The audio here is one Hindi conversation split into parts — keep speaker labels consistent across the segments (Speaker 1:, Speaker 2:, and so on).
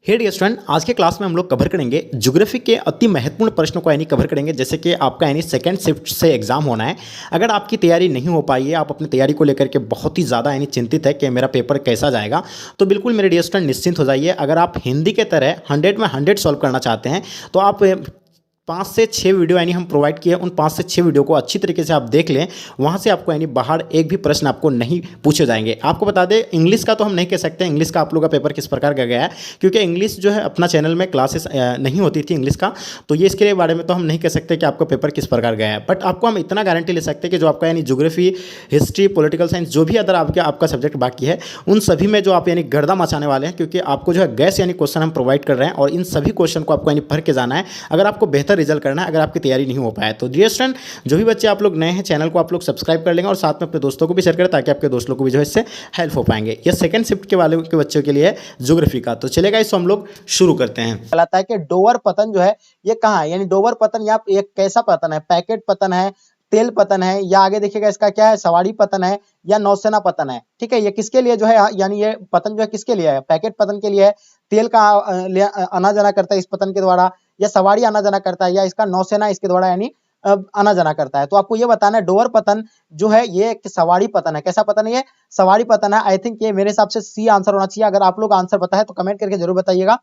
Speaker 1: हे डियर स्टूडेंट, आज के क्लास में हम लोग कवर करेंगे ज्योग्राफी के अति महत्वपूर्ण प्रश्नों को यानी कवर करेंगे। जैसे कि आपका यानी सेकंड शिफ्ट से एग्जाम होना है। अगर आपकी तैयारी नहीं हो पाई है, आप अपनी तैयारी को लेकर के बहुत ही ज़्यादा यानी चिंतित है कि मेरा पेपर कैसा जाएगा, तो बिल्कुल मेरे डियर स्टूडेंट निश्चिंत हो जाइए। अगर आप हिंदी के तरह 100 में 100 सॉल्व करना चाहते हैं तो आप 5 से 6 वीडियो यानी हम प्रोवाइड किए, उन 5 से 6 वीडियो को अच्छी तरीके से आप देख लें। वहाँ से आपको यानी बाहर एक भी प्रश्न आपको नहीं पूछे जाएंगे। आपको बता दें, इंग्लिश का तो हम नहीं कह सकते इंग्लिश का आप लोग का पेपर किस प्रकार का गया है, क्योंकि इंग्लिश जो है अपना चैनल में क्लासेस नहीं होती थी इंग्लिश का, तो ये इसके बारे में तो हम नहीं कह सकते कि आपका पेपर किस प्रकार गया है। बट आपको हम इतना गारंटी ले सकते हैं कि जो आपका यानी ज्योग्राफी, हिस्ट्री, पॉलिटिकल साइंस, जो भी अदर आपका सब्जेक्ट बाकी है, उन सभी में जो आप यानी गर्दा मचाने वाले हैं, क्योंकि आपको जो है गैस यानी क्वेश्चन हम प्रोवाइड कर रहे हैं और इन सभी क्वेश्चन को आपको यानी पढ़ के जाना है अगर आपको बेहतर रिजल्ट करना है, अगर आपकी तैयारी नहीं हो पाया तो। डियर स्टूडेंट, जो भी बच्चे आप लोग नए हैं, चैनल को आप लोग सब्सक्राइब कर लेंगे और साथ में अपने दोस्तों को भी शेयर करें ताकि आपके दोस्त लोग को भी जो है इससे हेल्प हो पाएंगे। ये सेकंड शिफ्ट के वाले के बच्चों के लिए ज्योग्राफी का। तो चलेगा, इसको हम लोग शुरू करते हैं।
Speaker 2: कहलाता है कि डोवर पतन जो है ये कहाँ है, यानी डोवर पतन या ये कैसा पतन है, पैकेट पतन है, तेल पतन है, या आगे देखिएगा इसका क्या है, सवारी पतन है या नौसेना पतन है। ठीक है, ये किसके लिए जो है, यानी ये पतन जो है किसके लिए है, पैकेट पतन के लिए है, तेल का आना जाना करता है इस पतन के द्वारा, या सवारी आना जाना करता है, या इसका नौसेना इसके द्वारा यानी आना जाना करता है। तो आपको ये बताना है डोवर पतन जो है ये एक सवारी पतन है। कैसा पतन है ये? सवारी पतन है। आई थिंक ये मेरे हिसाब से सी आंसर होना चाहिए। अगर आप लोग आंसर पता है तो कमेंट करके जरूर बताइएगा,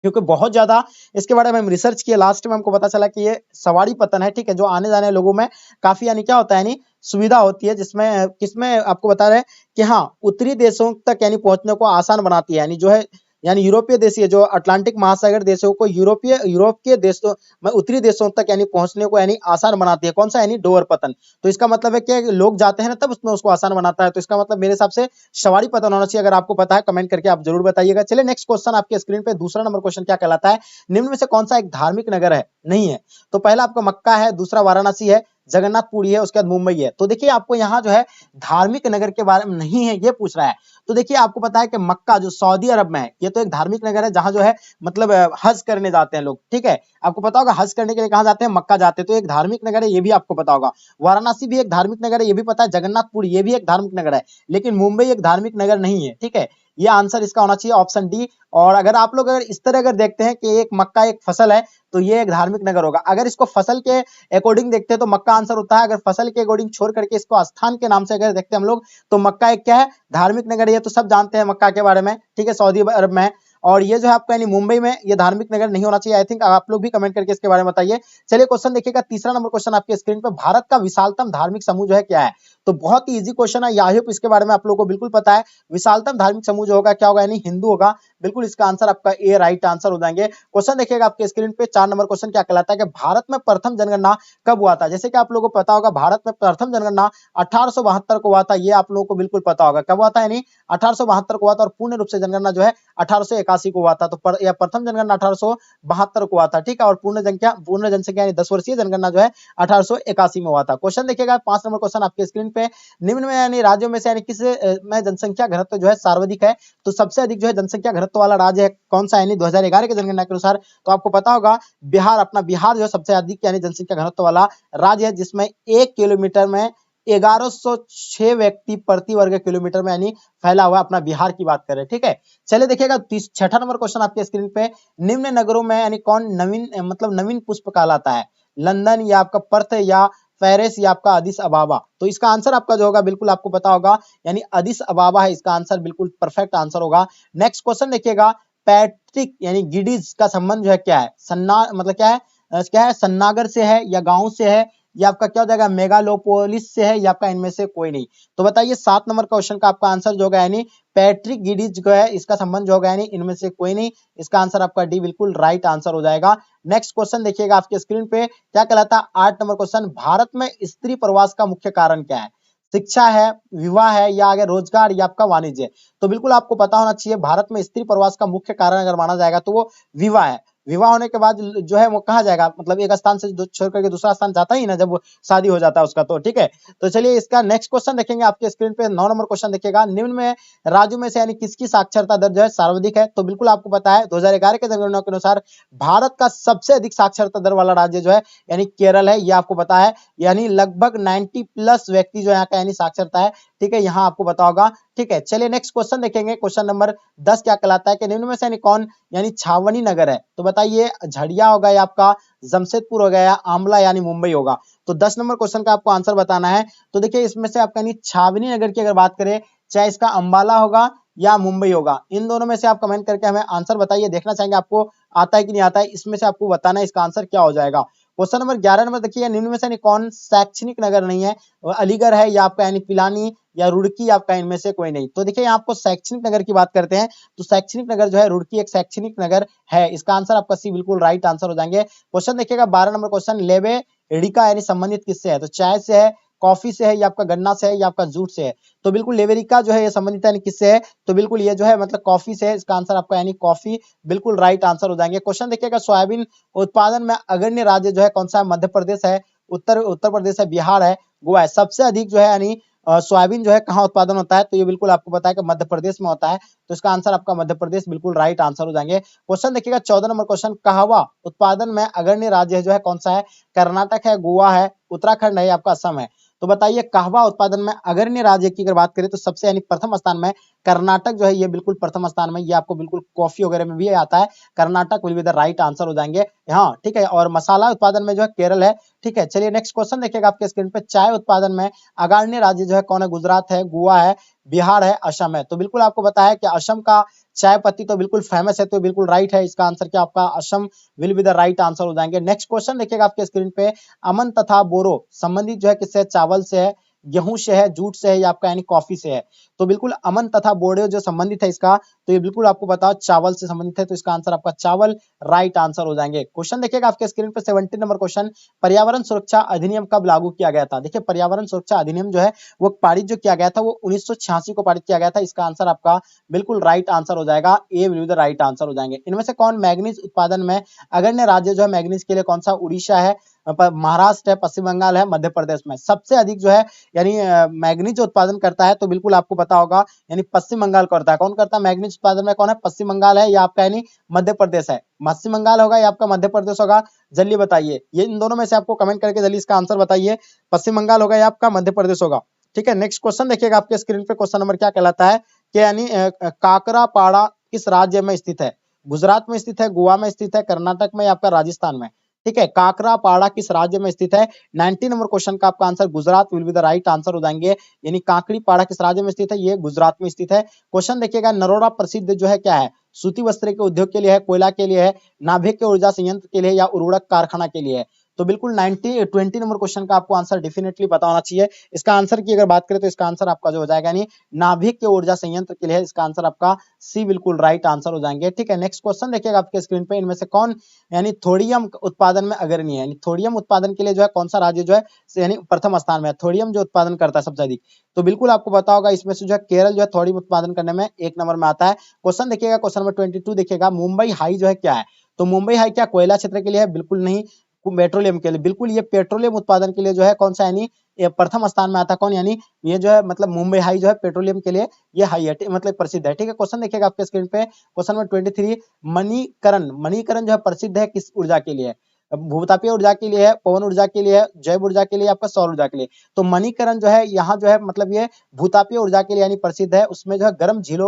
Speaker 2: क्योंकि बहुत ज्यादा इसके बारे में हम रिसर्च किए, लास्ट में हमको पता चला कि ये सवारी पतन है। ठीक है, जो आने जाने लोगों में काफी यानी क्या होता है, यानी सुविधा होती है, जिसमें किसमें आपको बता रहे हैं कि हाँ, उत्तरी देशों तक यानी पहुंचने को आसान बनाती है। यानी जो है, यानी यूरोपीय देश, ये जो अटलांटिक महासागर देशों को यूरोप के देशों में उत्तरी देशों तक यानी पहुंचने को यानी आसान बनाती है। कौन सा? यानी डोवर पतन। तो इसका मतलब है कि लोग जाते हैं ना, तब उसमें उसको आसान बनाता है। तो इसका मतलब मेरे हिसाब से सवारी पतन होना चाहिए। अगर आपको पता है कमेंट करके आप जरूर बताइएगा। चलिए नेक्स्ट क्वेश्चन आपके स्क्रीन पे, दूसरा नंबर क्वेश्चन क्या कहलाता है, निम्न में से कौन सा एक धार्मिक नगर है? नहीं है। तो पहला आपका मक्का है, दूसरा वाराणसी है, जगन्नाथपुरी है, उसके बाद मुंबई है। तो देखिए आपको यहाँ जो है धार्मिक नगर के बारे में नहीं है ये पूछ रहा है। तो देखिए आपको पता है कि मक्का जो सऊदी अरब में है, ये तो एक धार्मिक नगर है जहां जो है मतलब हज करने जाते हैं लोग। ठीक है, आपको पता होगा हज करने के लिए कहां जाते हैं, मक्का जाते हैं, तो एक धार्मिक नगर है, ये भी आपको पता होगा। वाराणसी भी एक धार्मिक नगर है, ये भी पता है। जगन्नाथपुर ये भी एक धार्मिक नगर है, लेकिन मुंबई एक धार्मिक नगर नहीं है। ठीक है, ये आंसर इसका होना चाहिए ऑप्शन डी। और अगर आप लोग अगर इस तरह अगर देखते हैं कि एक मक्का एक फसल है, तो ये एक धार्मिक नगर होगा। अगर इसको फसल के अकॉर्डिंग देखते हैं तो मक्का आंसर होता है। अगर फसल के अकॉर्डिंग छोड़ करके इसको स्थान के नाम से अगर देखते हैं हम लोग, तो मक्का एक क्या है, धार्मिक नगर है। ये तो सब जानते हैं मक्का के बारे में। ठीक है, सऊदी अरब में है। और ये जो है आपका यानी मुंबई में, ये धार्मिक नगर नहीं होना चाहिए। आई थिंक आप लोग भी कमेंट करके इसके बारे में बताइए। चलिए क्वेश्चन देखिएगा, तीसरा नंबर क्वेश्चन आपके स्क्रीन पे, भारत का विशालतम धार्मिक समूह जो है क्या है? तो बहुत ही इजी क्वेश्चन है, आई होप इसके बारे में आप लोगों को बिल्कुल पता है। विशालतम धार्मिक समूह जो होगा क्या होगा, यानी हिंदू होगा। बिल्कुल इसका आंसर आपका ए राइट आंसर हो जाएंगे। क्वेश्चन देखिएगा आपके स्क्रीन पे, 4 नंबर क्वेश्चन क्या कहलाता है कि भारत में प्रथम जनगणना कब हुआ था? जैसे कि आप लोगों को पता होगा भारत में प्रथम जनगणना 1872 को हुआ था। ये आप लोगों को बिल्कुल पता होगा कब हुआ था, यानी 1872 को हुआ था। और पूर्ण रूप से जनगणना जो है 1881 को हुआ था। तो प्रथम जनगणना 1872 को हुआ था। ठीक है, और पूर्ण जनसंख्या यानी 10 वर्षीय जनगणना जो है 1881 में हुआ था। क्वेश्चन देखिएगा 5 नंबर क्वेश्चन आपके स्क्रीन पे, निम्न में यानी राज्यों में से यानी किस में जनसंख्या घनत्व जो है सर्वाधिक है? तो सबसे अधिक जो है जनसंख्या घनत्व वाला राज्य है कौन सा, यानी 2011 की जनगणना के अनुसार तो आपको पता होगा बिहार, अपना बिहार जो है सबसे अधिक यानी जनसंख्या घनत्व वाला राज्य है, जिसमें 1 किलोमीटर में 1106 व्यक्ति प्रति वर्ग किलोमीटर में यानी फैला हुआ अपना बिहार की बात करें। ठीक है, चलिए देखिएगा 6ठा नंबर क्वेश्चन आपके स्क्रीन पे, निम्न नगरों में यानी कौन नवीन पुष्प कहलाता है? लंदन, या आपका पर्थ, या पेरिस, या आपका अदिस अबाबा? तो इसका आंसर आपका जो होगा बिल्कुल आपको पता होगा, यानी अदिस अबाबा है इसका आंसर, बिल्कुल परफेक्ट आंसर होगा। नेक्स्ट क्वेश्चन देखिएगा, पैट्रिक यानी गिडीज का संबंध जो है क्या है? मतलब क्या है, सन्नागर से है, या गांव से है, या आपका क्या हो जाएगा, मेगालोपोलिस से है, या आपका इनमें से कोई नहीं? तो बताइए 7 नंबर क्वेश्चन का आपका आंसर जो होगा, यानी पैट्रिक गिडीज जो है इसका संबंध जो होगा, यानी इनमें से कोई नहीं। इसका आंसर आपका डी बिल्कुल राइट आंसर हो जाएगा। नेक्स्ट क्वेश्चन देखिएगा आपके स्क्रीन पे, क्या कहलाता है 8 नंबर क्वेश्चन, भारत में स्त्री प्रवास का मुख्य कारण क्या है? शिक्षा है, विवाह है, या आगे रोजगार, या आपका वाणिज्य? तो बिल्कुल आपको पता होना चाहिए, भारत में स्त्री प्रवास का मुख्य कारण अगर माना जाएगा तो वो विवाह है। विवाह होने के बाद जो है वो कहाँ जाएगा, मतलब एक स्थान से छोड़ करके दूसरा स्थान जाता ही ना जब शादी हो जाता है उसका। तो ठीक है, तो चलिए इसका नेक्स्ट क्वेश्चन देखेंगे आपके स्क्रीन पे, 9 नंबर क्वेश्चन देखिएगा, निम्न में राज्यों में से यानी किसकी साक्षरता दर जो है सर्वाधिक है? तो बिल्कुल आपको पता है 2011 के जनगणना के अनुसार भारत का सबसे अधिक साक्षरता दर वाला राज्य जो है यानी केरल है, ये आपको पता है। यानी लगभग 90+ व्यक्ति जो यहाँ का यानी साक्षरता है। ठीक है, यहाँ आपको पता होगा। ठीक है, चलिए नेक्स्ट क्वेश्चन देखेंगे। क्वेश्चन नंबर 10 क्या कहलाता है कि निम्न में से यानी कौन यानी छावनी नगर है? तो बताइए, झड़िया होगा या आपका जमशेदपुर हो गया या आंवला यानी मुंबई होगा? तो 10 नंबर क्वेश्चन का आपको आंसर बताना है। तो देखिए, इसमें से आपका यानी छावनी नगर की अगर बात करें, चाहे इसका अंबाला होगा या मुंबई होगा, इन दोनों में से आप कमेंट करके हमें आंसर बताइए। देखना चाहेंगे आपको आता है कि नहीं आता है, इसमें से आपको बताना है इसका आंसर क्या हो जाएगा। क्वेश्चन नंबर 11 नंबर देखिए, निम्न में से यानी कौन शैक्षणिक नगर नहीं है? अलीगढ़ है या आपका यानी पिलानी या रुड़की, आपका इनमें से कोई नहीं। तो देखिए, यहाँ आपको शैक्षणिक नगर की बात करते हैं, तो शैक्षणिक नगर जो है रुड़की एक शैक्षणिक नगर है। इसका आंसर आपका सी बिल्कुल राइट आंसर हो जाएंगे। क्वेश्चन देखिएगा 12 नंबर क्वेश्चन, लेबे एडिका यानी संबंधित किससे है? तो चाय से है, कॉफी से है या आपका गन्ना से है या आपका जूट से है? तो बिल्कुल लेवेरिका जो है ये संबंधित यानी किससे है? तो बिल्कुल ये जो है मतलब कॉफी से है। इसका आंसर आपका यानी कॉफी बिल्कुल राइट आंसर हो जाएंगे। क्वेश्चन देखिएगा, सोयाबीन उत्पादन में अग्रणी राज्य जो है कौन सा है? मध्य प्रदेश है, उत्तर प्रदेश है, बिहार है, गोवा है। सबसे अधिक जो है यानी सोयाबीन जो है कहाँ उत्पादन होता है? तो ये बिल्कुल आपको पता है कि मध्य प्रदेश में होता है। तो इसका आंसर आपका मध्य प्रदेश बिल्कुल राइट आंसर हो जाएंगे। क्वेश्चन देखिएगा 14 नंबर क्वेश्चन, कहवा उत्पादन में अग्रणी राज्य जो है कौन सा है? कर्नाटक है, गोवा है, उत्तराखंड है, आपका असम है? तो बताइए, कहवा उत्पादन में अग्रणी राज्य की अगर बात करें तो सबसे यानी प्रथम स्थान में कर्नाटक जो है ये बिल्कुल प्रथम स्थान में। ये आपको बिल्कुल कॉफी वगैरह में भी आता है। Karnataka will be the right answer हो जाएंगे। हाँ, ठीक है। और मसाला उत्पादन में जो है केरल है। ठीक है, चलिए नेक्स्ट क्वेश्चन देखिएगा आपके स्क्रीन पे, चाय उत्पादन में अग्रणी राज्य जो है कौन है? गुजरात है, गोवा है, बिहार है, असम है? तो बिल्कुल आपको बताया कि असम का चाय पत्ती तो बिल्कुल फेमस है, तो बिल्कुल राइट है। इसका आंसर क्या आपका Assam will be the right answer हो जाएंगे। नेक्स्ट क्वेश्चन देखिएगा आपके स्क्रीन पे, अमन तथा बोरो संबंधित जो है किससे? चावल से है, गेहूं से है, जूट से है या आपका यानी कॉफी से है? तो बिल्कुल अमन तथा बोरो जो संबंधित है इसका, तो ये बिल्कुल आपको बताओ चावल से संबंधित है। तो इसका आंसर आपका चावल राइट आंसर हो जाएंगे। क्वेश्चन देखिएगा आपके स्क्रीन पे 17 नंबर क्वेश्चन, पर्यावरण सुरक्षा अधिनियम कब लागू किया गया था? देखिए, पर्यावरण सुरक्षा अधिनियम जो है वो पारित जो किया गया था वो 1986 को पारित किया गया था। इसका आंसर आपका बिल्कुल राइट आंसर हो जाएगा। A will be the right answer हो जाएंगे। इनमें से कौन मैग्नीज उत्पादन में अग्रणी राज्य जो है मैग्नीज के लिए कौन सा? उड़ीसा है, महाराष्ट्र है, पश्चिम बंगाल है, मध्य प्रदेश में। सबसे अधिक जो है यानी मैग्नीज उत्पादन करता है तो बिल्कुल आपको पता होगा यानी पश्चिम बंगाल करता है। कौन करता है मैग्नीज उत्पादन में? कौन है? पश्चिम बंगाल है या आपका यानी मध्य प्रदेश है? पश्चिम बंगाल होगा या आपका मध्य प्रदेश होगा? जल्दी बताइए, ये इन दोनों में से आपको कमेंट करके जल्दी इसका आंसर बताइए। पश्चिम बंगाल होगा या आपका मध्य प्रदेश होगा? ठीक है, नेक्स्ट क्वेश्चन देखिएगा आपके स्क्रीन पे। क्वेश्चन नंबर क्या कहलाता है कि यानी काकरापाड़ा किस राज्य में स्थित है? गुजरात में स्थित है, गोवा में स्थित है, कर्नाटक में या आपका राजस्थान में? ठीक है, काकरापाड़ा किस राज्य में स्थित है? 19 नंबर क्वेश्चन का आपका answer Gujarat will be the right answer हो जाएंगे। यानी काकड़ीपाड़ा किस राज्य में स्थित है? ये गुजरात में स्थित है। क्वेश्चन देखिएगा, नरोड़ा प्रसिद्ध जो है क्या है? सूती वस्त्र के उद्योग के लिए है, कोयला के लिए है, नाभिक के ऊर्जा संयंत्र के लिए या उर्वरक कारखाना के लिए है? तो बिल्कुल 20 नंबर क्वेश्चन का आपको आंसर डेफिनेटली पता होना चाहिए। इसका आंसर की अगर बात करें तो इसका आंसर आपका जो हो जाएगा यानी नाभिक के ऊर्जा संयंत्र के लिए। इसका आंसर आपका सी बिल्कुल राइट आंसर हो जाएंगे। ठीक है, नेक्स्ट क्वेश्चन देखिएगा आपके स्क्रीन पे, इनमें से कौन यानी थोड़ियम उत्पादन में अग्रणी है? यानी थोड़ियम उत्पादन के लिए जो है कौन सा राज्य जो है यानी प्रथम स्थान में है? थोड़ियम जो उत्पादन करता है सबसे अधिक, तो बिल्कुल आपको पता होगा इसमें से जो है केरल जो है थोड़ियम उत्पादन करने में 1 नंबर में आता है। क्वेश्चन देखिएगा, क्वेश्चन नंबर 22 देखिएगा, मुंबई हाई जो है क्या है? तो मुंबई हाई क्या कोयला क्षेत्र के लिए है? बिल्कुल नहीं। पेट्रोलियम के लिए, बिल्कुल ये पेट्रोलियम उत्पादन के लिए जो है कौन सा यानी ये प्रथम स्थान में आता है। कौन? यानी ये जो है मतलब मुंबई हाई जो है पेट्रोलियम के लिए ये हाई है, मतलब प्रसिद्ध है। ठीक है, क्वेश्चन देखिएगा आपके स्क्रीन पे, क्वेश्चन नंबर 23, मणिकरण जो है प्रसिद्ध है किस ऊर्जा के लिए? भूतापीय ऊर्जा के लिए है, पवन ऊर्जा के लिए है, जैव ऊर्जा के लिए, आपका सौर ऊर्जा के लिए? तो मणिकरण जो है यहाँ जो है मतलब ये भूतापीय ऊर्जा के लिए यानी प्रसिद्ध है। उसमें जो है गर्म झील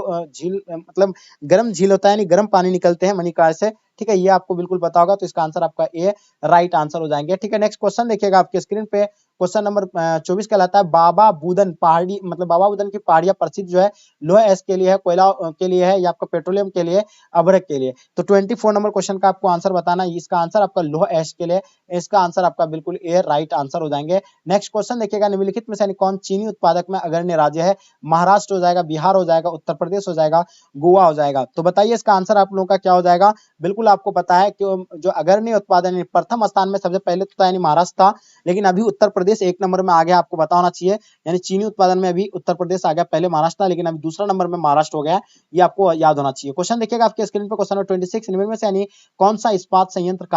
Speaker 2: मतलब गर्म झील होता है यानी गर्म पानी निकलते हैं मणिकर्ण से। ठीक है, ये आपको बिल्कुल पता होगा। तो इसका आंसर आपका ए राइट आंसर हो जाएंगे। ठीक है, नेक्स्ट क्वेश्चन देखिएगा आपके स्क्रीन पे, क्वेश्चन नंबर 24 कहलाता है, बाबा बुदन पहाड़ी मतलब बाबा बुदन की पहाड़ियां प्रसिद्ध जो है लोहा एस के लिए है, कोयला के लिए है या आपका पेट्रोलियम के लिए, अभ्रक के लिए? तो 24 नंबर क्वेश्चन का आपको आंसर बताना है। इसका आंसर आपका लोहा एस के लिए, इसका आंसर आपका बिल्कुल ए राइट आंसर हो जाएंगे। नेक्स्ट क्वेश्चन देखिएगा, निम्नलिखित में से कौन चीनी उत्पादक में अग्रणी राज्य है? महाराष्ट्र हो जाएगा, बिहार हो जाएगा, उत्तर प्रदेश हो जाएगा, गोवा हो जाएगा? तो बताइए इसका आंसर आप लोगों का क्या हो जाएगा? बिल्कुल आपको पता है कि जो अग्रणी उत्पादन प्रथम स्थान में सबसे पहले तो था यानी महाराष्ट्र था, लेकिन अभी उत्तर प्रदेश 1 नंबर में आ गया। आपको पता होना चाहिए यानी चीनी उत्पादन में अभी उत्तर प्रदेश आ गया, पहले महाराष्ट्र था लेकिन अभी दूसरा नंबर में महाराष्ट्र हो गया। ये आपको याद होना चाहिए। क्वेश्चन देखिएगा आपके स्क्रीन पे, क्वेश्चन नंबर 26, इनमें में से यानी कौन सा इस्पात संयंत्र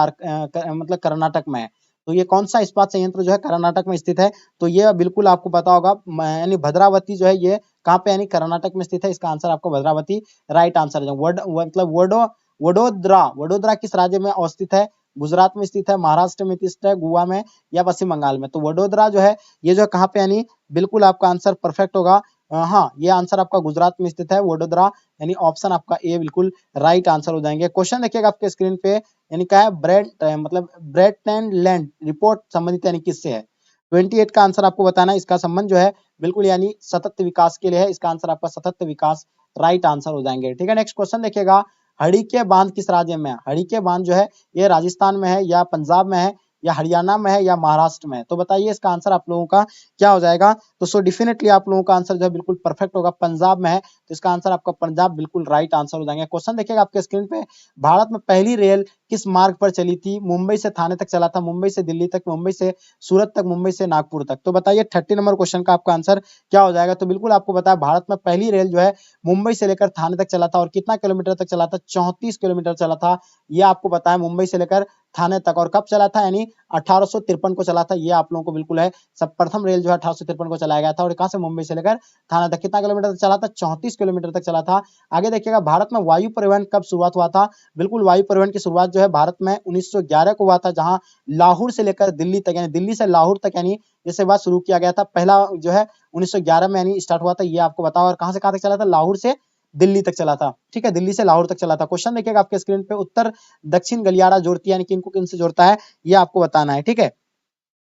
Speaker 2: मतलब कर्नाटक में है? तो ये कौन सा इस्पात संयंत्र जो है कर्नाटक में स्थित है? तो ये बिल्कुल आपको पता होगा यानी भद्रावती जो है ये कहाँ पे यानी कर्नाटक में स्थित है। इसका आंसर आपको भद्रावती राइट आंसर है। मतलब वडोदरा किस राज्य में अवस्थित है? गुजरात में स्थित है, महाराष्ट्र में स्थित है, गोवा में या पश्चिम बंगाल में? तो वडोदरा जो है ये जो कहाँ पे यानी बिल्कुल आपका आंसर परफेक्ट होगा। हाँ, ये आंसर आपका गुजरात में स्थित है, वडोदरा, यानी ऑप्शन आपका ए बिल्कुल राइट आंसर हो जाएंगे। क्वेश्चन देखिएगा आपके स्क्रीन पे, यानी क्या है, मतलब ब्रेटलैंड लैंड रिपोर्ट संबंधित यानी किससे है? 28 का आंसर आपको बताना है। इसका संबंध जो है बिल्कुल यानी सतत विकास के लिए है। इसका आंसर आपका सतत विकास राइट आंसर हो जाएंगे। ठीक है, नेक्स्ट क्वेश्चन देखिएगा, हड़ीके बांध किस राज्य में है? हड़ीके बांध जो है ये राजस्थान में है, या पंजाब में है, या हरियाणा में है, या महाराष्ट्र में है? तो बताइए इसका आंसर आप लोगों का क्या हो जाएगा? तो सो डेफिनेटली आप लोगों का आंसर जो है बिल्कुल परफेक्ट होगा, पंजाब में है, तो इसका आंसर आपका पंजाब बिल्कुल राइट आंसर हो जाएंगे। क्वेश्चन देखिएगा आपके स्क्रीन पे, भारत में पहली रेल किस मार्ग पर चली थी? मुंबई से थाने तक चला था, मुंबई से दिल्ली तक, मुंबई से सूरत तक, मुंबई से नागपुर तक? तो बताइए 30 नंबर क्वेश्चन का आपका आंसर क्या हो जाएगा? तो बिल्कुल आपको बताया, भारत में पहली रेल जो है मुंबई से लेकर थाने तक चला था, और कितना किलोमीटर तक चला था? 34 किलोमीटर चला था। ये आपको बताया, मुंबई से लेकर थाने तक। और कब चला था? यानी 1853 को चला था। ये आप लोगों को बिल्कुल है, सब प्रथम रेल जो है 1853 को चलाया गया था। और कहां से? मुंबई से लेकर थाने तक। कितना किलोमीटर तक चला था? 34 किलोमीटर तक चला था। आगे देखिएगा, भारत में वायु परिवहन कब शुरुआत हुआ था? बिल्कुल वायु परिवहन की शुरुआत जो है भारत में 1911 को हुआ था, जहां लाहौर से लेकर दिल्ली तक, यानी दिल्ली से लाहौर तक यानी ये सेवा शुरू किया गया था। पहला जो है 1911 में यानी स्टार्ट हुआ था। ये आपको बताओ। और कहां से कहां तक चला था? लाहौर से दिल्ली तक चला था। ठीक है, दिल्ली से लाहौर तक चला था। क्वेश्चन देखिएगा आपके स्क्रीन पे, उत्तर दक्षिण गलियारा जोड़ती है, यानी किनको किन से जोड़ता है, ये आपको बताना है। ठीक है,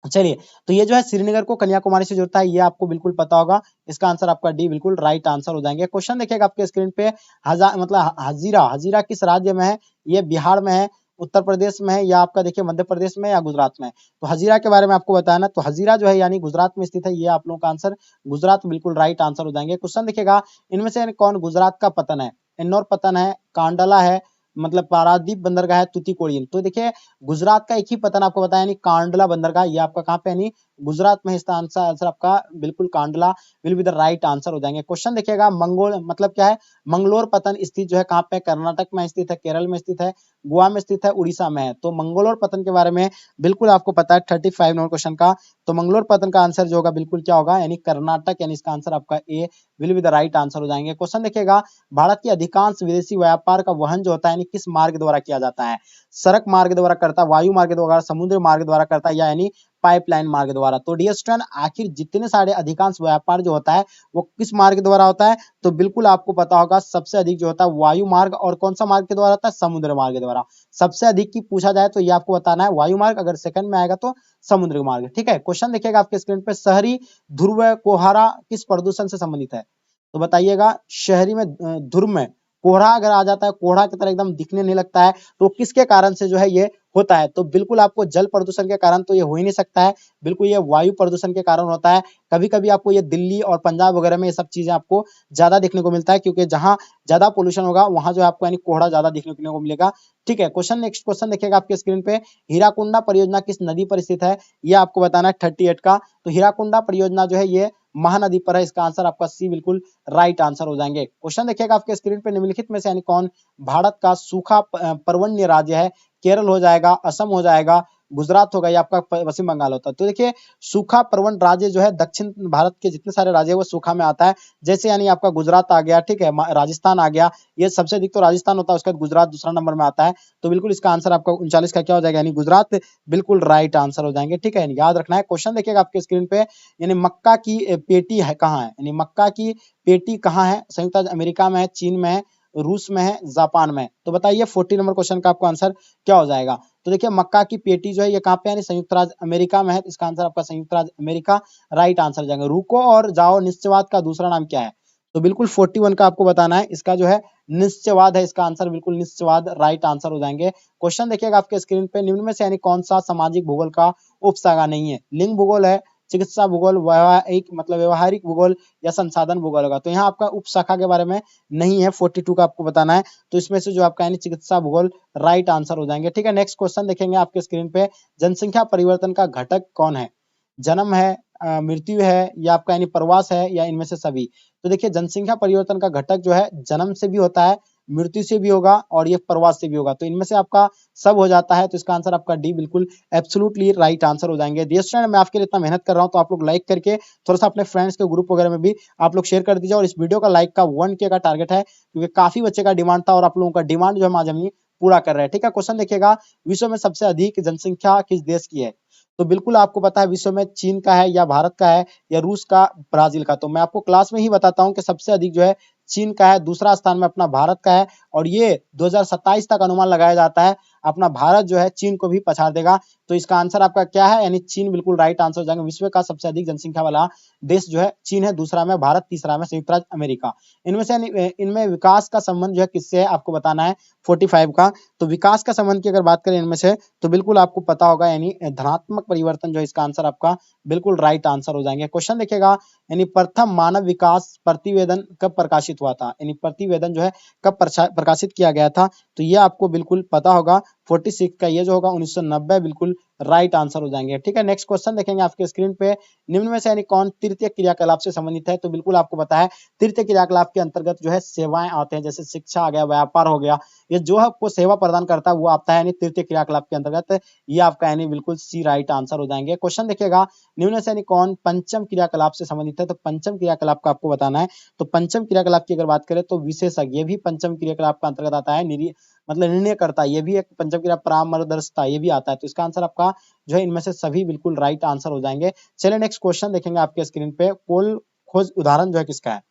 Speaker 2: चलिए, तो ये जो है श्रीनगर को कन्याकुमारी से जोड़ता है, ये आपको बिल्कुल पता होगा। इसका आंसर आपका डी बिल्कुल राइट आंसर हो जाएंगे। क्वेश्चन देखिएगा आपके स्क्रीन पे, मतलब हजीरा, हजीरा किस राज्य में है? ये बिहार में है, उत्तर प्रदेश में है, या आपका देखिए मध्य प्रदेश में, या गुजरात में? तो हजीरा के बारे में आपको बताना, तो हजीरा जो है यानी गुजरात में स्थित है। ये आप लोगों का आंसर गुजरात बिल्कुल राइट आंसर हो जाएंगे। क्वेश्चन देखिएगा, इनमें से कौन गुजरात का पतन है? इन्नौर पतन है, कांडला है, मतलब पारादीप बंदरगाह है, तूतीकोरिन? तो देखिए, गुजरात का एक ही पतन आपको बताया, यानी कांडला बंदरगाह। ये आपका कहां पे, यानी गुजरात में। इसका आंसर आपका बिल्कुल Kandla will be the right answer हो जाएंगे। क्वेश्चन देखिएगा, मतलब क्या है, मंगलोर पतन स्थित जो है कहां पे? कर्नाटक में स्थित है, केरल में स्थित है, गोवा में स्थित है, उड़ीसा में है? तो मंगलोर पतन के बारे में बिल्कुल आपको पता है। 35 नंबर क्वेश्चन का, तो मंगलोर पतन का आंसर जो होगा बिल्कुल क्या होगा? यानी कर्नाटक, यानी इसका आंसर आपका A will be the right answer हो जाएंगे। क्वेश्चन देखिएगा, भारत के अधिकांश विदेशी व्यापार का वहन जो होता है, यानी किस मार्ग द्वारा किया जाता है? सड़क मार्ग द्वारा करता है, वायु मार्ग द्वारा, समुद्र मार्ग द्वारा करता है, या यानी पाइपलाइन मार्ग द्वारा? तो डियर स्टूडेंट, आखिर जितने सारे अधिकांश व्यापार जो होता है वो किस मार्ग द्वारा होता है? तो बिल्कुल आपको पता होगा, सबसे अधिक जो होता है वायु मार्ग। और कौन सा मार्ग के द्वारा होता है? समुद्र मार्ग के द्वारा। सबसे अधिक की पूछा जाए तो ये आपको बताना है वायु मार्ग, अगर सेकंड में आएगा तो समुद्र मार्ग। ठीक है, क्वेश्चन देखिएगा आपके स्क्रीन पे, शहरी ध्रुव कोहरा किस प्रदूषण से संबंधित है? तो बताइएगा, शहरी में ध्रुव में कोहरा अगर आ जाता है, कोहरा की तरह एकदम दिखने नहीं लगता है, तो किसके कारण से जो है ये होता है? तो बिल्कुल आपको जल प्रदूषण के कारण तो ये हो ही नहीं सकता है, बिल्कुल ये वायु प्रदूषण के कारण होता है। कभी कभी आपको ये दिल्ली और पंजाब वगैरह में ये सब चीजें आपको ज्यादा देखने को मिलता है, क्योंकि जहां ज्यादा पोल्यूशन होगा वहां जो है आपको यानी कोहरा ज्यादा देखने को मिलेगा। ठीक है, नेक्स्ट क्वेश्चन देखिएगा आपके स्क्रीन पे, हीराकुंडा परियोजना किस नदी पर स्थित है? ये आपको बताना है 38 का। तो हीराकुंडा परियोजना जो है ये महानदी पर है। इसका आंसर आपका सी बिल्कुल राइट आंसर हो जाएंगे। क्वेश्चन देखिएगा आपके स्क्रीन पे, निम्नलिखित में से यानी कौन भारत का सूखा पर्वण्य राज्य है? केरल हो जाएगा, असम हो जाएगा, गुजरात होगा, या आपका पश्चिम बंगाल होता है? तो देखिए, सूखा प्रवण राज्य जो है दक्षिण भारत के जितने सारे राज्य है वो सूखा में आता है। जैसे यानी आपका गुजरात आ गया, ठीक है, राजस्थान आ गया, ये सबसे अधिक तो राजस्थान होता है, उसके बाद गुजरात दूसरा नंबर में आता है। तो बिल्कुल इसका आंसर आपका 39 का क्या हो जाएगा? यानी गुजरात बिल्कुल राइट आंसर हो जाएंगे। ठीक है, याद रखना है। क्वेश्चन देखिएगा आपके स्क्रीन पे, यानी मक्का की पेटी है कहाँ है? यानी मक्का की पेटी कहाँ है? संयुक्त राज्य अमेरिका में है, चीन में है, रूस में है, जापान में? तो बताइए 40 नंबर क्वेश्चन का आपको आंसर क्या हो जाएगा? तो देखिए, मक्का की पेटी जो है ये कहां पे है? यानी संयुक्त राज्य अमेरिका में है। इसका आंसर आपका संयुक्त राज्य अमेरिका राइट आंसर जाएगा। रुको और जाओ निश्चयवाद का दूसरा नाम क्या है? तो बिल्कुल 41 का आपको बताना है। इसका जो है निश्चयवाद है। इसका आंसर बिल्कुल निश्चयवाद राइट आंसर हो जाएंगे। क्वेश्चन देखिएगा आपके स्क्रीन पे, निम्न में से यानी कौन सा सामाजिक भूगोल का उपशाखा नहीं है? लिंग भूगोल है, चिकित्सा भूगोल, व्यवहारिक भूगोल, या संसाधन भूगोल होगा? तो यहाँ आपका उपशाखा के बारे में नहीं है, 42 का आपको बताना है। तो इसमें से जो आपका यानी चिकित्सा भूगोल राइट आंसर हो जाएंगे। ठीक है, नेक्स्ट क्वेश्चन देखेंगे आपके स्क्रीन पे, जनसंख्या परिवर्तन का घटक कौन है? जन्म है, मृत्यु है, या आपका यानी प्रवास है, या इनमें से सभी? तो देखिए, जनसंख्या परिवर्तन का घटक जो है जन्म से भी होता है, मृत्यु से भी होगा, और ये प्रवास से भी होगा। तो इनमें से आपका सब हो जाता है। तो इसका आंसर आपका डी बिल्कुल एब्सोल्युटली राइट आंसर हो जाएंगे। डियर स्टूडेंट, मैं आपके लिए इतना मेहनत कर रहा हूं, तो आप लोग लाइक करके थोड़ा सा अपने फ्रेंड्स के ग्रुप वगैरह में भी आप लोग शेयर कर दीजिए। और इस वीडियो का लाइक का 1K का टारगेट है, क्योंकि काफी बच्चे का डिमांड था, और आप लोगों का डिमांड जो है आज हम पूरा कर रहे हैं। ठीक है, क्वेश्चन देखिएगा, विश्व में सबसे अधिक जनसंख्या किस देश की है? तो बिल्कुल आपको पता है विश्व में चीन का है या भारत का है या रूस का, ब्राजील का। तो मैं आपको क्लास में ही बताता हूँ कि सबसे अधिक जो है चीन का है, दूसरा स्थान में अपना भारत का है और ये 2027 तक अनुमान लगाया जाता है अपना भारत जो है चीन को भी पछाड़ देगा। तो इसका आंसर आपका क्या है, यानी चीन बिल्कुल राइट आंसर हो जाएगा। विश्व का सबसे अधिक जनसंख्या वाला देश जो है चीन है, दूसरा में भारत, तीसरा में संयुक्त राज्य अमेरिका। इनमें से इनमें विकास का संबंध जो है किससे है आपको बताना है 45 का। तो विकास का संबंध की अगर बात करें इनमें से तो बिल्कुल आपको पता होगा, यानी धनात्मक परिवर्तन जो है इसका आंसर आपका बिल्कुल राइट आंसर हो जाएंगे। क्वेश्चन देखिएगा, यानी प्रथम मानव विकास प्रतिवेदन कब प्रकाशित हुआ था, यानी प्रतिवेदन जो है कब प्रकाशित किया गया था, तो ये आपको बिल्कुल पता होगा 46 का, ये जो होगा 1990 बिल्कुल राइट आंसर हो जाएंगे। ठीक है, नेक्स्ट क्वेश्चन देखेंगे आपके स्क्रीन पे, निम्न में से यानी कौन तृतीय क्रियाकलाप से संबंधित है, तो बिल्कुल आपको पता है तृतीय क्रियाकलाप के अंतर्गत जो है सेवाएं आते हैं, जैसे शिक्षा आ गया, व्यापार हो गया, ये जो आपको सेवा प्रदान करता है वो आता है यानी तृतीय क्रियाकलाप के अंतर्गत। ये आपका यानी बिल्कुल सी राइट आंसर हो जाएंगे। क्वेश्चन देखिएगा, निम्न से यानी कौन पंचम क्रियाकलाप से संबंधित है, तो पंचम क्रियाकलाप का आपको बताना है। तो पंचम क्रियाकलाप की अगर बात करें तो विशेषज्ञ, ये भी पंचम क्रियाकलाप का अंतर्गत आता है। मतलब निर्णय करता है, ये भी एक पंचम क्रिया, परामर्शदर्शिता ये भी आता है। तो इसका आंसर आपका जो है इनमें से सभी बिल्कुल राइट आंसर हो जाएंगे। चलिए नेक्स्ट क्वेश्चन देखेंगे आपके स्क्रीन पे, कोल खोज उदाहरण जो है किसका है,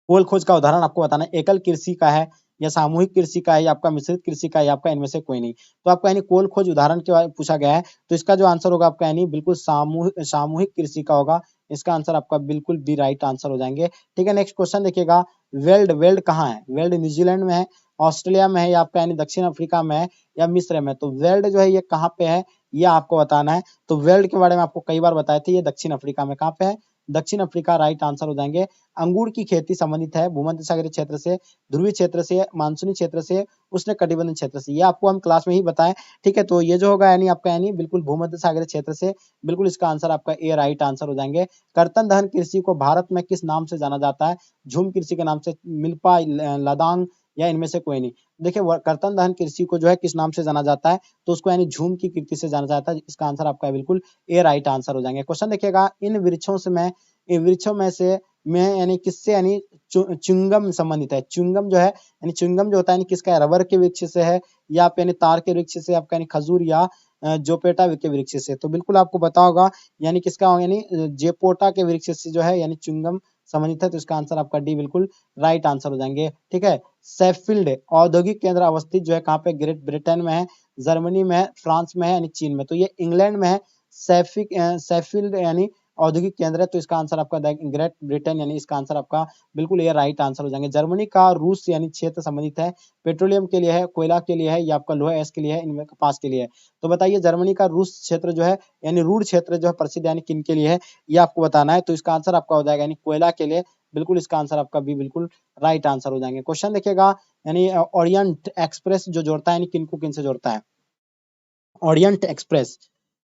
Speaker 2: कोल खोज का उदाहरण आपको बताना है, एकल कृषि का है या सामूहिक कृषि का है या आपका मिश्रित कृषि का है या आपका इनमें से कोई नहीं। तो आपका यानी कोल खोज उदाहरण के बारे में पूछा गया है, तो इसका जो आंसर होगा आपका यानी बिल्कुल सामूहिक कृषि का होगा। इसका आंसर आपका बिल्कुल बी राइट आंसर हो जाएंगे। ठीक है, नेक्स्ट क्वेश्चन देखिएगा, वेल्ड वेल्ड कहाँ है, वेल्ड न्यूजीलैंड में है, ऑस्ट्रेलिया में है या आपका यानी दक्षिण अफ्रीका में है या मिस्र में। तो वेल्ड जो है ये कहाँ पे है, ये आपको बताना है। तो वेल्ड के बारे में आपको कई बार बताए थे, ये दक्षिण अफ्रीका में, कहाँ पे है, दक्षिण अफ्रीका राइट आंसर हो जाएंगे। अंगूर की खेती संबंधित है भूमध्य सागरीय क्षेत्र से, ध्रुवीय क्षेत्र से, मानसूनी क्षेत्र से, उष्णकटिबंधीय क्षेत्र से, ये आपको हम क्लास में ही बताएं। ठीक है, तो ये जो होगा यानी आपका यानी बिल्कुल भूमध्य सागरीय क्षेत्र से, बिल्कुल इसका आंसर आपका ए राइट आंसर हो जाएंगे। कर्तन दहन कृषि को भारत में किस नाम से जाना जाता है, झूम कृषि के नाम से, मिल्पा, लदांग या इनमें से कोई नहीं। देखिए कर्तन दहन कृषि को जो है किस नाम से जाना जाता है, तो उसको यानी झूम की कृषि से जाना जाता है। इसका आंसर आपका बिल्कुल ए राइट आंसर हो जाएंगे। क्वेश्चन देखिएगा, इन वृक्षों में से यानी किससे यानी च्युइंगम संबंधित है। च्युइंगम जो है यानी च्युइंगम जो होता है यानी किसका है, रबर के वृक्ष से है या आप यानी तार के वृक्ष से, आपका यानी खजूर या जोपेटा के वृक्ष से। तो बिल्कुल आपको पता होगा यानी किसका होगा, यानी जेपोटा के वृक्ष से जो है यानी च्युइंगम संबंधित है। तो इसका आंसर आपका डी बिल्कुल राइट आंसर हो जाएंगे। ठीक है, सेफील्ड औद्योगिक केंद्र अवस्थित जो है कहाँ पे, ग्रेट ब्रिटेन में है, जर्मनी में है, फ्रांस में है यानी चीन में। तो ये इंग्लैंड में है। सेफील्ड यानी औद्योगिक केंद्र है। तो इसका आंसर आपका ग्रेट ब्रिटेन, यानी इसका आंसर आपका बिल्कुल ये राइट आंसर हो जाएंगे। जर्मनी का रूस यानी क्षेत्र संबंधित है, पेट्रोलियम के लिए है, कोयला के लिए है या आपका लोहा एस के लिए है, इनमें कपास के लिए है। तो बताइए जर्मनी का रूस क्षेत्र जो है यानी रूर क्षेत्र जो है प्रसिद्ध यानी किन के लिए है, ये आपको बताना है। तो इसका आंसर आपका हो जाएगा यानी कोयला के लिए, बिल्कुल इसका आंसर आपका भी बिल्कुल राइट आंसर हो जाएंगे। क्वेश्चन देखिएगा, यानी ओरिएंट एक्सप्रेस जो जोड़ता है यानी किन को किन से जोड़ता है, ओरिएंट एक्सप्रेस।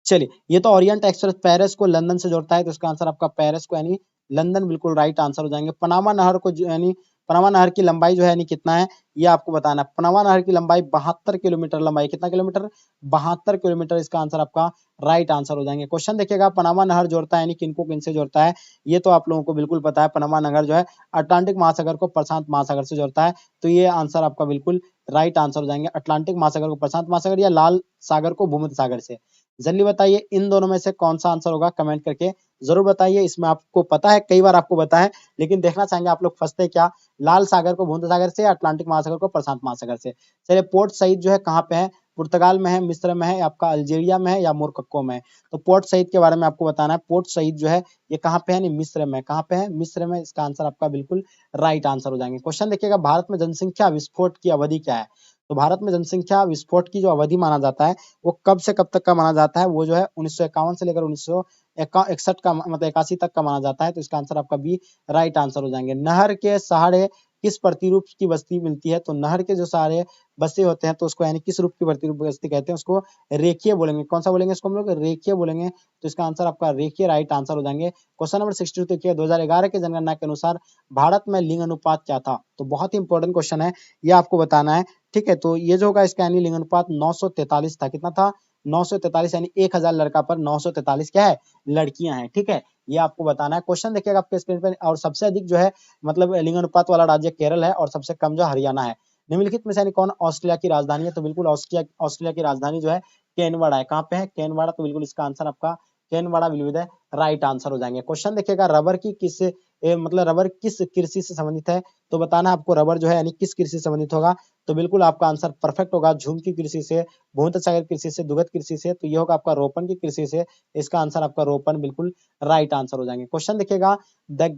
Speaker 2: चलिए ये तो ओरिएंट एक्सप्रेस पेरिस को लंदन से जोड़ता है। तो इसका आंसर आपका पेरिस को यानी लंदन बिल्कुल राइट आंसर हो जाएंगे। पनामा नहर को यानी पनामा नहर की लंबाई जो है यानी कितना है, ये आपको बताना है। पनामा नहर की लंबाई 72 किलोमीटर लंबाई, कितना किलोमीटर, 72 किलोमीटर। इसका आंसर आपका राइट आंसर हो जाएंगे। क्वेश्चन देखिएगा, पनामा नहर जोड़ता है यानी किनको किन से जोड़ता है, ये तो आप लोगों को बिल्कुल पता है। पनामा नहर जो है अटलांटिक महासागर को प्रशांत महासागर से जोड़ता है। तो ये आंसर आपका बिल्कुल राइट आंसर हो जाएंगे, अटलांटिक महासागर को प्रशांत महासागर या लाल सागर को भूमध्य सागर से। जल्दी बताइए इन दोनों में से कौन सा आंसर होगा, कमेंट करके जरूर बताइए। इसमें आपको पता है, कई बार आपको पता है, लेकिन देखना चाहेंगे आप लोग फंसते क्या, लाल सागर को भूमध्य सागर से, अटलांटिक महासागर को प्रशांत महासागर से। चलिए पोर्ट सईद जो है कहाँ पे है, पुर्तगाल में है, मिस्र में है, आपका अल्जीरिया में है या मोरक्को में है। तो पोर्ट सईद के बारे में आपको बताना है। पोर्ट सईद जो है ये कहाँ पे है, नहीं मिस्र में, कहाँ पे है, मिस्र में। इसका आंसर आपका बिल्कुल राइट आंसर हो जाएंगे। क्वेश्चन देखिएगा, भारत में जनसंख्या विस्फोट की अवधि क्या है। तो भारत में जनसंख्या विस्फोट की जो अवधि माना जाता है वो कब से कब तक का माना जाता है, वो जो है 1951 से लेकर 1961 का मतलब 81 तक का माना जाता है। तो इसका आंसर आपका बी राइट आंसर हो जाएंगे। नहर के सहारे किस प्रतिरूप की बस्ती मिलती है, तो नहर के जो सहारे बसे होते हैं तो उसको यानी किस रूप की प्रतिरूप बस्ती कहते हैं, उसको रेखीय बोलेंगे। कौन सा बोलेंगे इसको हम लोग, रेखीय बोलेंगे। तो इसका आंसर आपका रेखीय राइट आंसर हो जाएंगे। क्वेश्चन नंबर 62 देखिए, 2011 की जनगणना के अनुसार भारत में लिंग अनुपात क्या था। तो बहुत ही इंपॉर्टेंट क्वेश्चन है, ये आपको बताना है। ठीक है, तो ये जो होगा इसका यानी लिंग अनुपात 943 था। कितना था, 943, यानी 1000 लड़का पर 943 क्या है, लड़कियां हैं। ठीक है, ये आपको बताना है। क्वेश्चन देखिएगा आपके स्क्रीन पर, और सबसे अधिक जो है मतलब लिंग अनुपात वाला राज्य केरल है और सबसे कम जो हरियाणा है। निम्नलिखित में से यानी कौन ऑस्ट्रेलिया की राजधानी है? तो बिल्कुल ऑस्ट्रिया ऑस्ट्रेलिया की राजधानी जो है कैनबरा है। कहाँ पे है? कैनबरा। तो बिल्कुल इसका आंसर आपका Canberra will be the right answer हो जाएंगे। क्वेश्चन देखिएगा, रबर की किस मतलब रबर किस कृषि से संबंधित है? तो बताना आपको रबर जो है यानी किस कृषि से संबंधित होगा? तो बिल्कुल आपका आंसर परफेक्ट होगा, झूम की कृषि से, भूमध्यसागर कृषि से, दुग्ध कृषि से। तो ये होगा आपका रोपण की कृषि से। इसका आंसर आपका रोपण बिल्कुल राइट आंसर हो जाएंगे। क्वेश्चन देखिएगा, द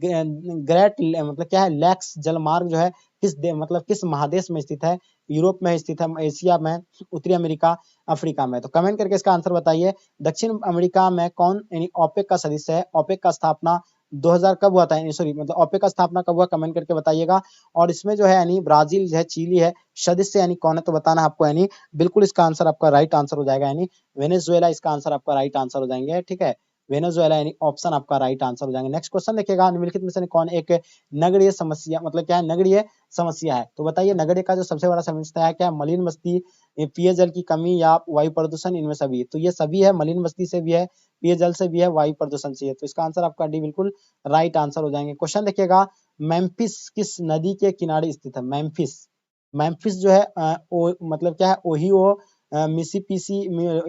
Speaker 2: ग्रेट मतलब क्या है? लैक्स जलमार्ग जो है मतलब किस महादेश में स्थित है? यूरोप में स्थित है, एशिया में, उत्तरी अमेरिका, अफ्रीका में? तो कमेंट करके इसका आंसर बताइए। दक्षिण अमेरिका में कौन यानी ओपेक का सदस्य है? ओपेक का स्थापना 2000 कब हुआ था? सॉरी मतलब ओपेक का स्थापना कब हुआ? कमेंट करके बताइएगा। और इसमें जो है यानी ब्राजील जो है, चिली है, सदस्य यानी कौन है? तो बताना आपको यानी बिल्कुल इसका आंसर आपका राइट आंसर हो जाएगा, यानी वेनेजुएला इसका आंसर आपका राइट आंसर हो जाएंगे। ठीक है, वेनेजुएला यानी ऑप्शन आपका राइट आंसर हो जाएंगे। नेक्स्ट क्वेश्चन देखिएगा, निम्नलिखित में से कौन एक नगरीय समस्या मतलब क्या है? नगरीय समस्या है। तो बताइए नगरीय का जो सबसे बड़ा समस्या है क्या है? मलिन बस्ती, पेयजल की कमी या वायु प्रदूषण, इनमें सभी। तो ये सभी है, मलिन बस्ती से भी है, पेयजल से भी है, वायु प्रदूषण से है। तो इसका आंसर आपका डी बिल्कुल राइट आंसर हो जाएंगे। क्वेश्चन देखिएगा, मेम्फिस किस नदी के किनारे स्थित है? मेम्फिस, मेम्फिस जो है मतलब क्या है? ओहियो, मिसिसिपी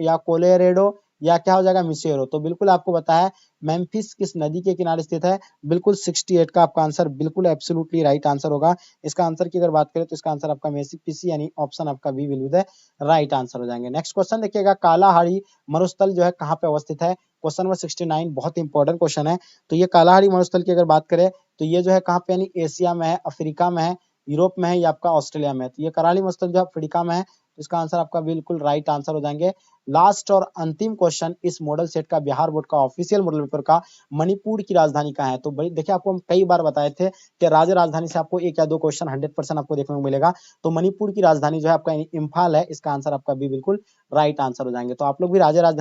Speaker 2: या कोलोराडो या क्या हो जाएगा? मिसेरो। तो बिल्कुल आपको बताया मेम्फिस किस नदी के किनारे स्थित है? बिल्कुल 68 का आपका आंसर बिल्कुल एब्सोल्युटली राइट आंसर होगा। इसका आंसर की अगर बात करें तो इसका आंसर आपका मिसिसिपी यानी ऑप्शन आपका B will be the right answer हो जाएंगे। नेक्स्ट क्वेश्चन देखिएगा, कालाहारी मरुस्थल जो है कहाँ पे अवस्थित है? क्वेश्चन नंबर 69 बहुत इंपॉर्टेंट क्वेश्चन है। तो ये कालाहारी मरुस्थल की अगर बात करें तो ये जो है कहाँ पे यानी एशिया में है, अफ्रीका में है, यूरोप में है या आपका ऑस्ट्रेलिया में है? तो ये कराली मरुस्थल जो अफ्रीका में है। तो इसका आंसर आपका बिल्कुल राइट आंसर हो जाएंगे। लास्ट और अंतिम क्वेश्चन इस मॉडल सेट का, बिहार बोर्ड का ऑफिशियल मॉडल पेपर का, मणिपुर की राजधानी कहाँ है? तो भाई देखिए आपको हम कई बार बताए थे कि राज्य राजधानी से आपको एक या दो क्वेश्चन 100% आपको देखने को मिलेगा। तो मणिपुर की राजधानी जो है आपका इम्फाल है। इसका आंसर आपका बी बिल्कुल राइट आंसर हो जाएंगे। तो आप लोग भी राज्य राजधानी